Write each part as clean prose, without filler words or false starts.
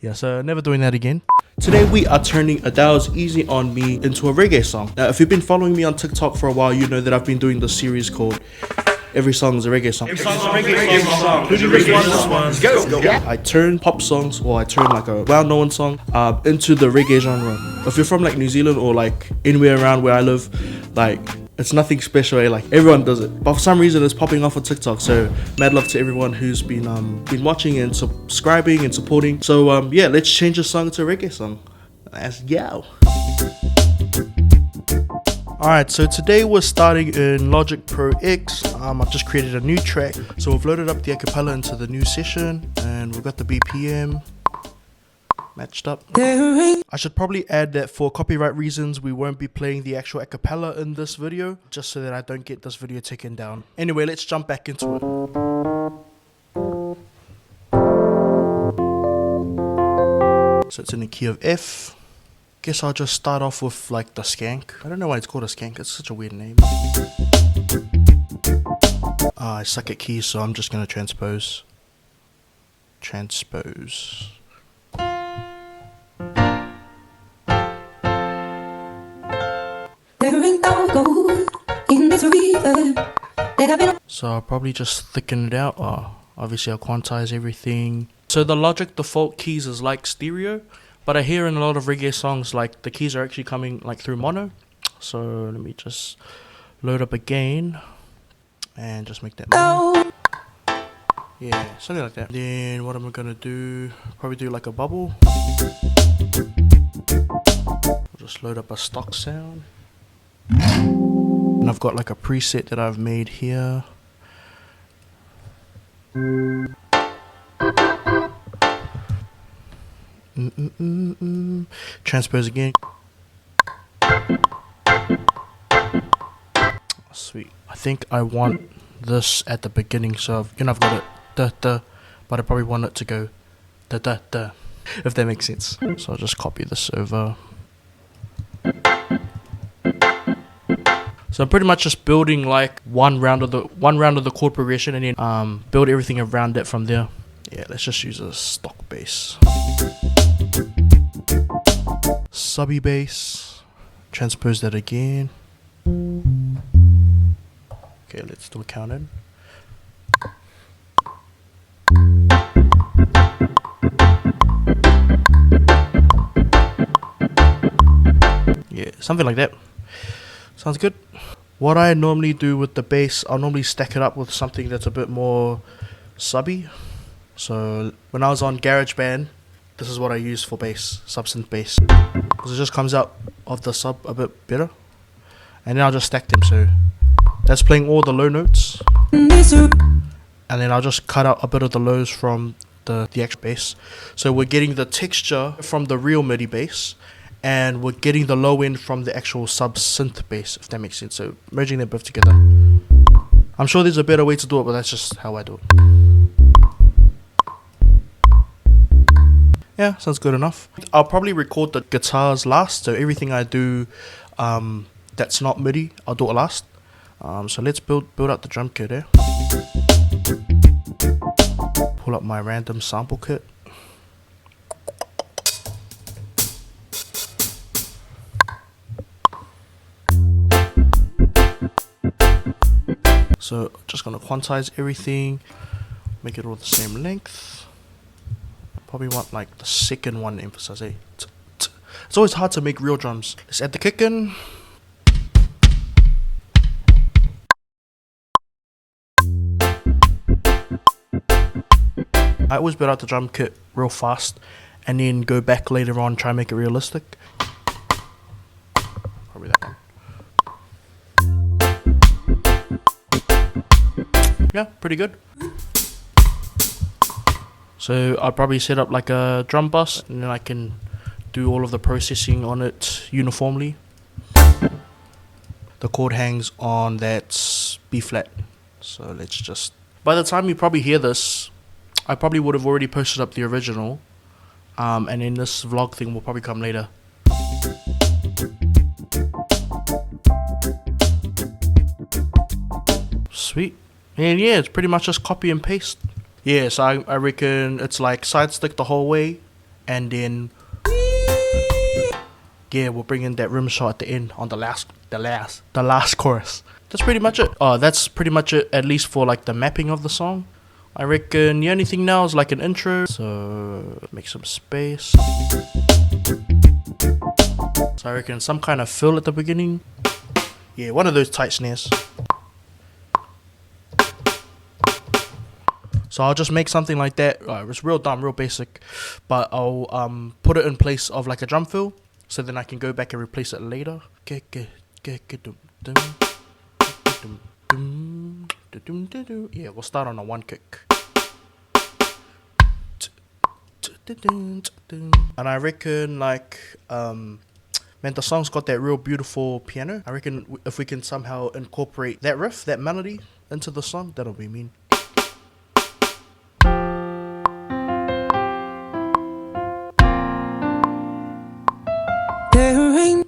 Yeah, so never doing that again. Today we are turning Adele's Easy On Me into a reggae song. Now, if you've been following me on TikTok for a while, you know that I've been doing this series called Every Song is a Reggae Song. Every song's a reggae song. Including this one. Let's go. Yeah. I turn pop songs, or I turn like a well-known song into the reggae genre. If you're from like New Zealand or like anywhere around where I live, like it's nothing special, eh? Like everyone does it. But for some reason it's popping off on TikTok. So mad love to everyone who's been watching and subscribing and supporting. So yeah, let's change the song to a reggae song. Let's go. Alright, so today we're starting in Logic Pro X. I've just created a new track. So we've loaded up the acapella into the new session and we've got the BPM matched up. I should probably add that for copyright reasons we won't be playing the actual acapella in this video, just so that I don't get this video taken down. Anyway, let's jump back into it. So it's in the key of F. Guess I'll just start off with like the skank. I don't know why it's called a skank, it's such a weird name. I suck at keys, so I'm just gonna transpose. So I'll probably just thicken it out. Obviously I'll quantize everything. So the Logic default keys is like stereo, but I hear in a lot of reggae songs like the keys are actually coming like through mono. So let me just load up again and just make that mono. Yeah, something like that. Then what am I gonna do? Probably do like a bubble. I'll just load up a stock sound. And I've got like a preset that I've made here. Transpose again. Sweet. I think I want this at the beginning, so I've got it da, but I probably want it to go da, if that makes sense. So I'll just copy this over. So I'm pretty much just building like one round of the chord progression and then build everything around it from there. Yeah, let's just use a stock bass. Subby bass. Transpose that again. Okay, let's do a count in. Yeah, something like that. Sounds good. What I normally do with the bass, I'll normally stack it up with something that's a bit more subby. So when I was on GarageBand, this is what I use for bass, subsynth bass, because it just comes out of the sub a bit better. And then I'll just stack them, so that's playing all the low notes, and then I'll just cut out a bit of the lows from the actual bass. So we're getting the texture from the real MIDI bass, and we're getting the low end from the actual sub-synth bass, if that makes sense. So merging them both together. I'm sure there's a better way to do it, but that's just how I do it. Yeah, sounds good enough. I'll probably record the guitars last, so everything I do that's not MIDI, I'll do it last. So let's build out the drum kit there. Pull up my random sample kit. So just gonna quantize everything, make it all the same length. Probably want like the second one emphasize. It's always hard to make real drums. Let's add the kick in. I always build out the drum kit real fast and then go back later on, try and make it realistic. Probably that one. Yeah, pretty good. So I'll probably set up like a drum bus and then I can do all of the processing on it uniformly. The chord hangs on that B flat. So let's just... By the time you probably hear this, I probably would have already posted up the original. And then this vlog thing will probably come later. Sweet. And yeah, it's pretty much just copy and paste. Yeah, so I reckon it's like side stick the whole way, and then yeah, we'll bring in that rim shot at the end on the last chorus. That's pretty much it. Oh, that's pretty much it, at least for like the mapping of the song. I reckon the only thing now is like an intro. So make some space. So I reckon some kind of fill at the beginning. Yeah, one of those tight snares. So I'll just make something like that. It's real dumb, real basic, but I'll put it in place of like a drum fill, so then I can go back and replace it later. Yeah, we'll start on a one kick. And I reckon like man, the song's got that real beautiful piano. I reckon if we can somehow incorporate that riff, that melody into the song, that'll be mean.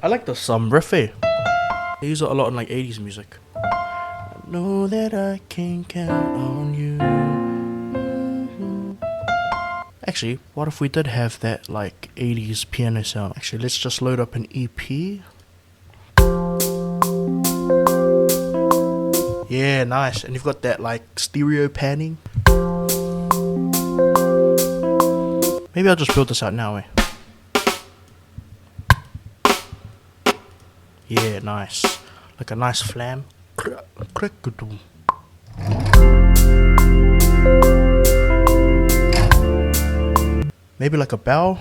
I like the riff, eh? They use it a lot in like 80s music. I know that I can count on you. Actually, what if we did have that like 80s piano sound? Actually, let's just load up an EP. Yeah, nice. And you've got that like stereo panning. Maybe I'll just build this out now, eh? Yeah, nice. Like a nice flam. Maybe like a bell.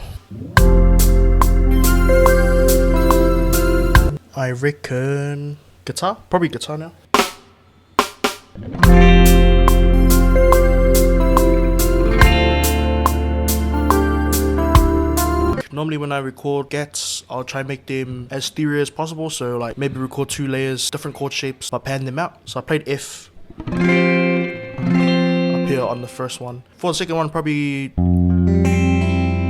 I reckon guitar. Probably guitar now. Normally when I record gets, I'll try and make them as stereo as possible. So like maybe record 2 layers, different chord shapes, but pan them out. So I played F up here on the first one. For the second one, probably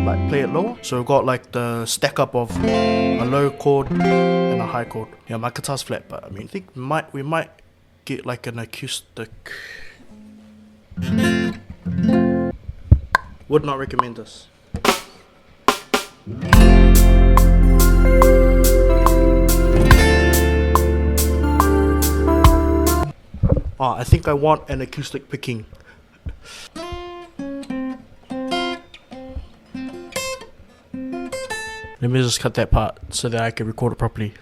like play it lower. So we've got like the stack up of a low chord and a high chord. Yeah, my guitar's flat, but I mean, I think we might get like an acoustic. Would not recommend this. I think I want an acoustic picking. Let me just cut that part so that I can record it properly.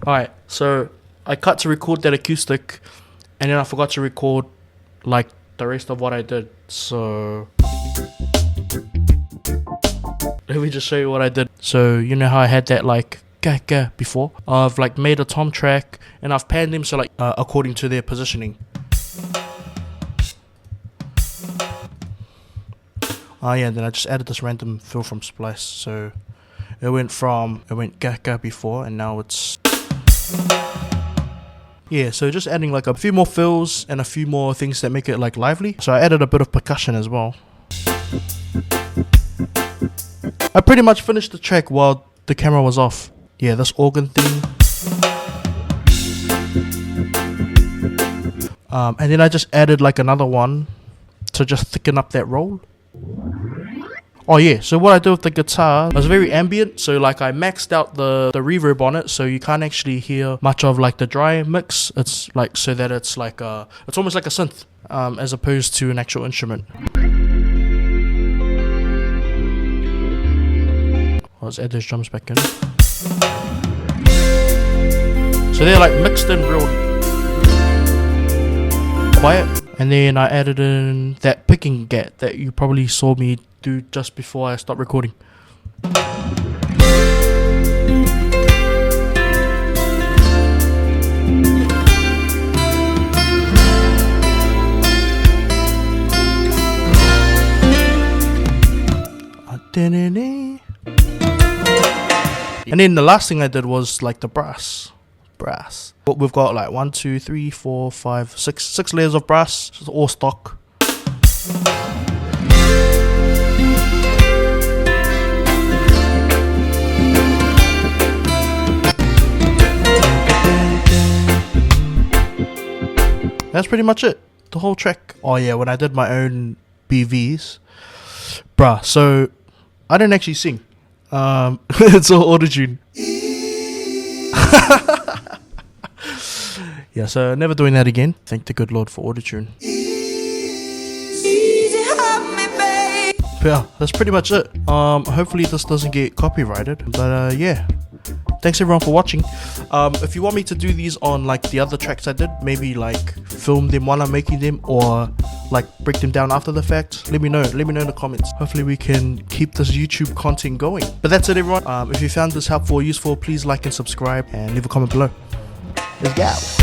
Alright, so I cut to record that acoustic, and then I forgot to record like the rest of what I did. So let me just show you what I did. So you know how I had that like ga before? I've like made a tom track and I've panned them so like according to their positioning. Yeah, and then I just added this random fill from Splice. So it went ga before, and now it's yeah. So just adding like a few more fills and a few more things that make it like lively. So I added a bit of percussion as well. I pretty much finished the track while the camera was off. Yeah, this organ thing. And then I just added like another one to just thicken up that roll. Oh yeah, so what I did with the guitar was very ambient, so like I maxed out the reverb on it, so you can't actually hear much of like the dry mix. It's like so that it's like it's almost like a synth, as opposed to an actual instrument. Let's add those drums back in. So they're like mixed in real quiet. And then I added in that picking gat that you probably saw me do just before I stopped recording. And then the last thing I did was like the brass. But we've got like 1, 2, 3, 4, 5, 6 layers of brass, it's all stock. That's pretty much it. The whole track. Oh yeah, when I did my own BVs, bruh. So I don't actually sing. It's all autotune. Yeah, so never doing that again. Thank the good Lord for autotune. But yeah, that's pretty much it. Hopefully this doesn't get copyrighted. But yeah. Thanks everyone for watching. If you want me to do these on like the other tracks I did, maybe like film them while I'm making them, or like break them down after the fact, let me know in the comments. Hopefully we can keep this YouTube content going. But that's it everyone. If you found this helpful or useful, please like and subscribe and leave a comment below. Let's go.